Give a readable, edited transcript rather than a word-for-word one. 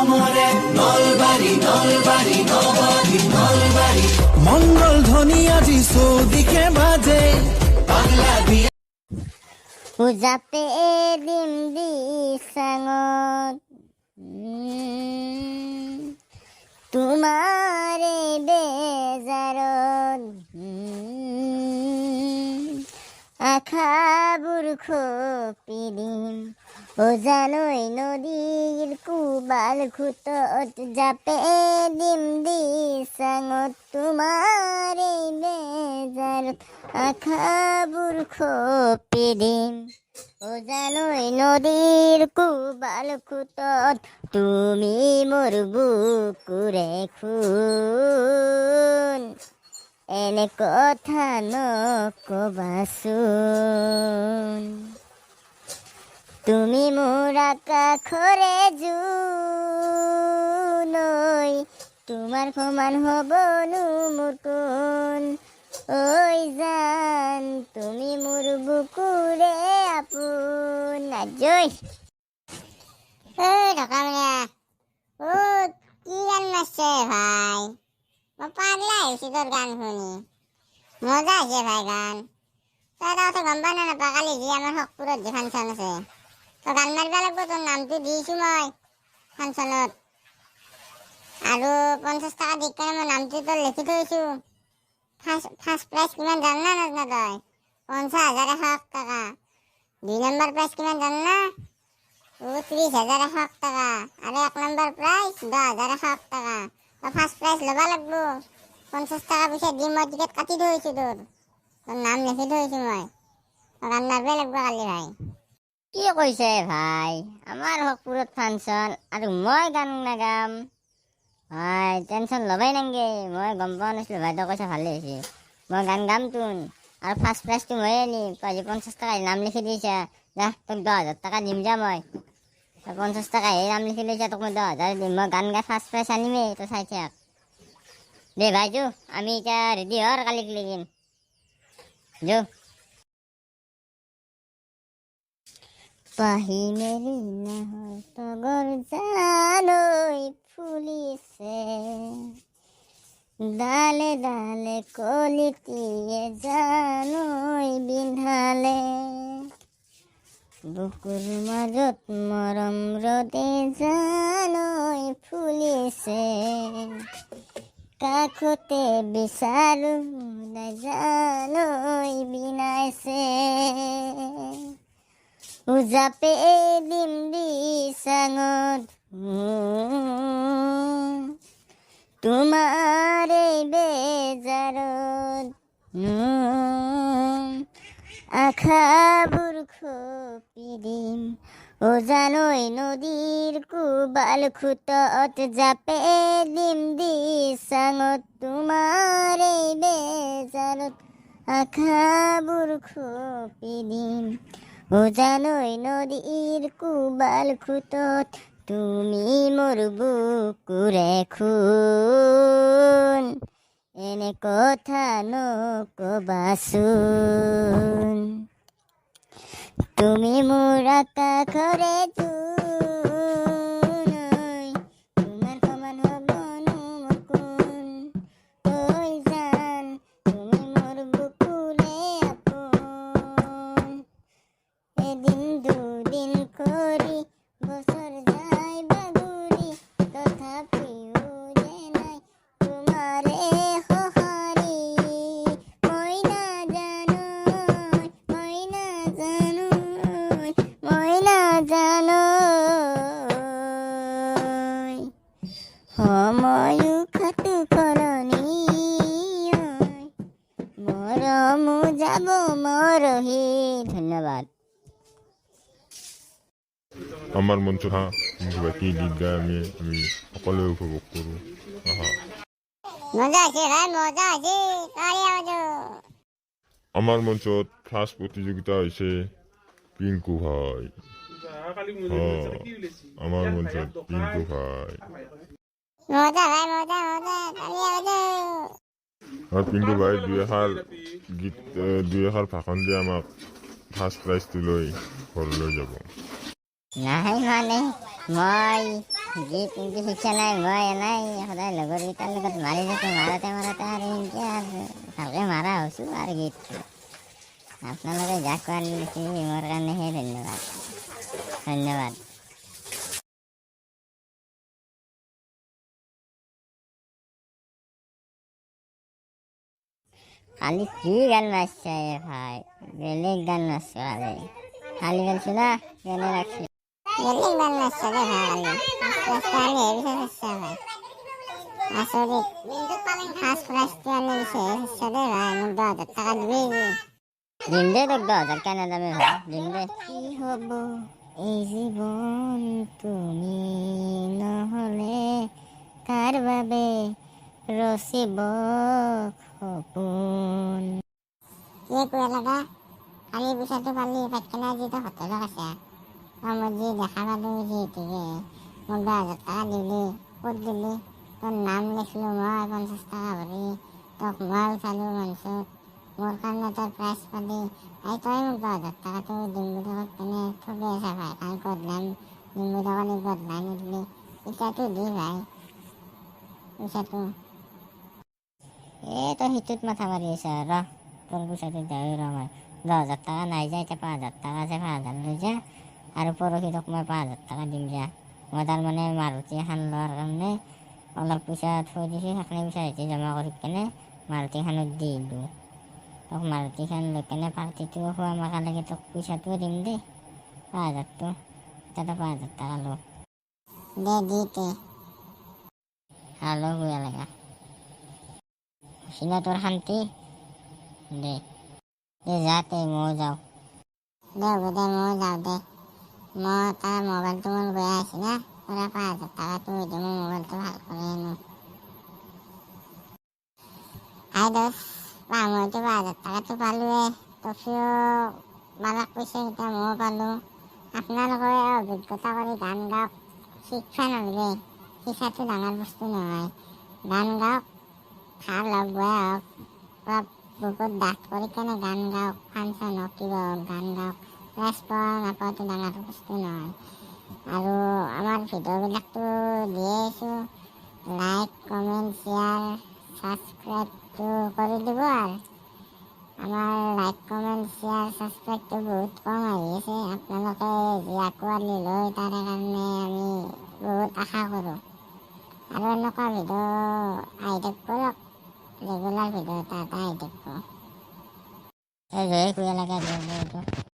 সমরে নলবাড়ি নলবাড়ি নবাবী নলবাড়ি মঙ্গল ধ্বনি আজি চৌদিশে বাজে বাংলা বিয়া পূজাতে দিম দি চাঙত তোমাৰে বেজাৰত আশাবোৰ খপি দিম জানৈ নদীৰ কোবাল খুটত জাপে দিম দি চাঙত তোমাৰে বেজাৰত আশাবোৰ খপি দিম জানৈ নদীৰ কোবাল খুটত তুমি মোৰ বুকুৰে খুন এনে কথা নকবাচোন তুমি মোৰ আকাশৰে জোনৈ তোমাৰ সমান হ'বনো মোৰ কোন ঐ জান তুমি মোৰ বুকুৰে আপোন আজৈ ঢকামীয়া কি গান মারছে ভাই পাগলা হয়েছি তোর গান শুনি মজা আছে ভাই গান তই তো গম পা না পাকালি যি আমার হকপুরত যে ফাংশন আছে তো গান মারিব লাগবো তোর নামটো দিছো মই ফাংশনত আৰু 50 টাকা দি কেনে মই নামটো তোর লিখি থৈছো ফার্স্ট প্রাইজ কিমান জান না নাজনা তই 50,100 টাকা 2 নম্বর প্রাইজ কিমান জান না 30,100 টাকা আৰু 1 নম্বৰ প্রাইজ 10,100 টাকা ফার্স্ট প্রাইজ লবা লাগবো 50 টাকা পয়সা দি মই টিকেট কাটি থৈছো তোর নাম লিখি থৈছো মই গান মারবে লাগবো কালি ভাই কি কৈছে ভাই আমার হকপুরত ফাংশন আৰু মই গান নাগাম ভাই টেনশন লবাই নাংগে মই গম পোৱা নাছিলো ভাই তো কৈছে ভালে হৈছে মই গান গাম তোন আৰু ফার্স্ট প্রাইজটো মই আনিম তই 50 টাকা নাম লিখি দিছা যা তোক 10,000 টাকা দিম যা মই 50 টাকা এই নাম লিখি লৈছা তোক মই 10,000 দিম মই গান গাই ফার্স্ট প্রাইজ আনিমেই তো চাই থাক দে ভাই যো আমি এতিয়া রেডি হর কালি লিখিম যো পাহি মেলি নহর তগর জানৈ ফুলিছে ডালে ডালে কলিটিয়ে জানৈ বিন্ধালে বুকুৰ মাজত মৰম ৰদে জানৈ ফুলিছে কাষতে বিচাৰো জানৈ বিনাইছে উজাপে দিম দি চাঙত তোমাৰে বেজাৰত আশাবোৰ খপি দিম জানৈ নদীৰ কোবাল খুটত জাপে দিম দি চাঙত তোমাৰে বেজাৰত আশাবোৰ খপি দিম জানৈ নদীৰ কোবাল খুটত তুমি মোৰ বুকুৰে খুন এনে কথা নকবাচোন তুমি মোৰ আকাশৰে জোনৈ তোমাৰ সমান হ'বনো মোৰ কোন ঐ জান তুমি মোৰ বুকুৰে আপোন এদিন দুদিন কৰি বছৰ যায় বাগুৰি তথাপিও যে নাই তোমাৰে সঁহাৰি মই নাজানো সময়ো খাটো সলনি মৰমো যাব মৰহি ধন্যবাদ আমাৰ মঞ্চ বাকি গীত গাই আমি সকলোৱে উপভোগ কৰোঁ মজা আছে ভাই মজা আছে তালি আওয়াজো আমার মঞ্চত ফার্স্ট প্রতিযোগিতা হয়েছে পিঙ্কু ভাই আমার মঞ্চত পিঙ্কু ভাই মজা ভাই মজা মজা তালি আওয়াজো আর পিঙ্কু ভাই দুই এষাৰ ভাষণ দিয়ে আমাক ফাৰ্স্ট প্ৰাইজটো লৈ ঘৰলৈ যাব নাই মানে মই যি পিন্ধি শিক্ষা নাই মই এনেই সদায় লগৰকেইটাৰ লগত মাৰি থাকোঁ মাৰোঁতে আৰু এনেকৈ আৰু ভালকৈ মাৰা হৈছোঁ আৰু গীতটো আপোনালোকে যাক কোৱাৰ দিছে মোৰ কাৰণেহে ধন্যবাদ ধন্যবাদ। কালি কি গান নাচছে ভাই বেলেগ গান নাচছে কালি গাইছো না গানে রাখছি বেলেগ গান নাচছে রে ভাই কালি হেভি ভাই আসলে ফার্স্ট প্রাইজটা আনি দিছে রে ভাই মোক 10,000 টাকা দিবি দিন দে তোক 10,000 কেন দামে ভাই দিন দে কি হব এই জীবন তুমি নহলে কার বাবে রচিব সপোন কি কয় লাগা কালি পইচাটো পালি পাইকেনে আজি তো হোটেলত আছে মই যি দেখা পালো যিহেতুকে মোক 10,000 টাকা দিলি ক'ত দিলি তোৰ নাম লিখিলো মই 50 টাকা ভৰি তোক মই উঠালো মঞ্চত মোৰ কাৰণে তই প্ৰাইজ পালি তই মোক 10,000 টাকাটো দিম বুলি কৈ কেনে ঠগি আছে ভাই কাৰণ গধূলি দিম বুলি ক'লি গধূলি নিদিলি পইচাটো দি ভাই পইচাটো তো সিটোত মাথা মাৰি আছে ৰ তোৰ পইচাটো দেওঁৱে ৰ মই 10,000 টাকা নাই যায় এতিয়া 5,000 টাকা আছে 5,000 লৈ যা আৰু পৰহি তোক মই 5,000 টাকা দিম যা মই তাৰমানে মাৰুতি এখন লোৱাৰ কাৰণে অলপ পইচা থৈ দিছোঁ সেইখিনি পইচা এতিয়া জমা কৰি কেনে মাৰুতিখনত দি দিওঁ তোক মাৰুতিখন লৈ কেনে পাৰ্টিটো খোৱা মাকালৈকে তোক পইচাটোও দিম দেই 5,000টো এতিয়া 5,000 টাকা ল দে দিতে হালো বুয়া লাগা সিনা তোৰ শান্তি দে দে যাতে মই যাওঁ দে হ'ব দে মই যাওঁ দে মই তাৰ মোবাইলটো মোৰ বেয়া হৈছে না পুৰা 5,000 টাকাটো হৈ মোৰ মোবাইলটো ভাল কৰি আনো দোষ মইতো 5,000 টাকাটো পালোৱে তথাপিও মালাক পইচা কেইটা ময়ো পালোঁ আপোনালোকে অভিজ্ঞতা কৰি গান গাওক শিক্ষা নালাগে শিক্ষাটো ডাঙৰ বস্তু নহয় গান গাওক ভাল হওক বেয়া হওক বা বহুত ডাঠ কৰি কেনে গান গাওক ফাংচন হওক কিবা হওক গান গাওক প্ৰেছ পোৱা নাপাওঁতো ডাঙৰ বস্তু নহয় আৰু আমাৰ ভিডিঅ'বিলাকতো দিয়ে আছোঁ লাইক কমেণ্ট শ্বেয়াৰ ছাবস্ক্ৰাইবটো কৰি দিব আৰু আমাৰ লাইক কমেণ্ট শ্বেয়াৰ ছাবস্ক্ৰাইবটো বহুত কম আহি আছে আপোনালোকে যি আঁকোৱালি লয় তাৰে কাৰণে আমি বহুত আশা কৰোঁ আৰু এনেকুৱা ভিডিঅ' আহি থাকিব ৰেগুলাৰ ভিডিঅ' এটা আহি থাকিব এই যে কুয়া লাগা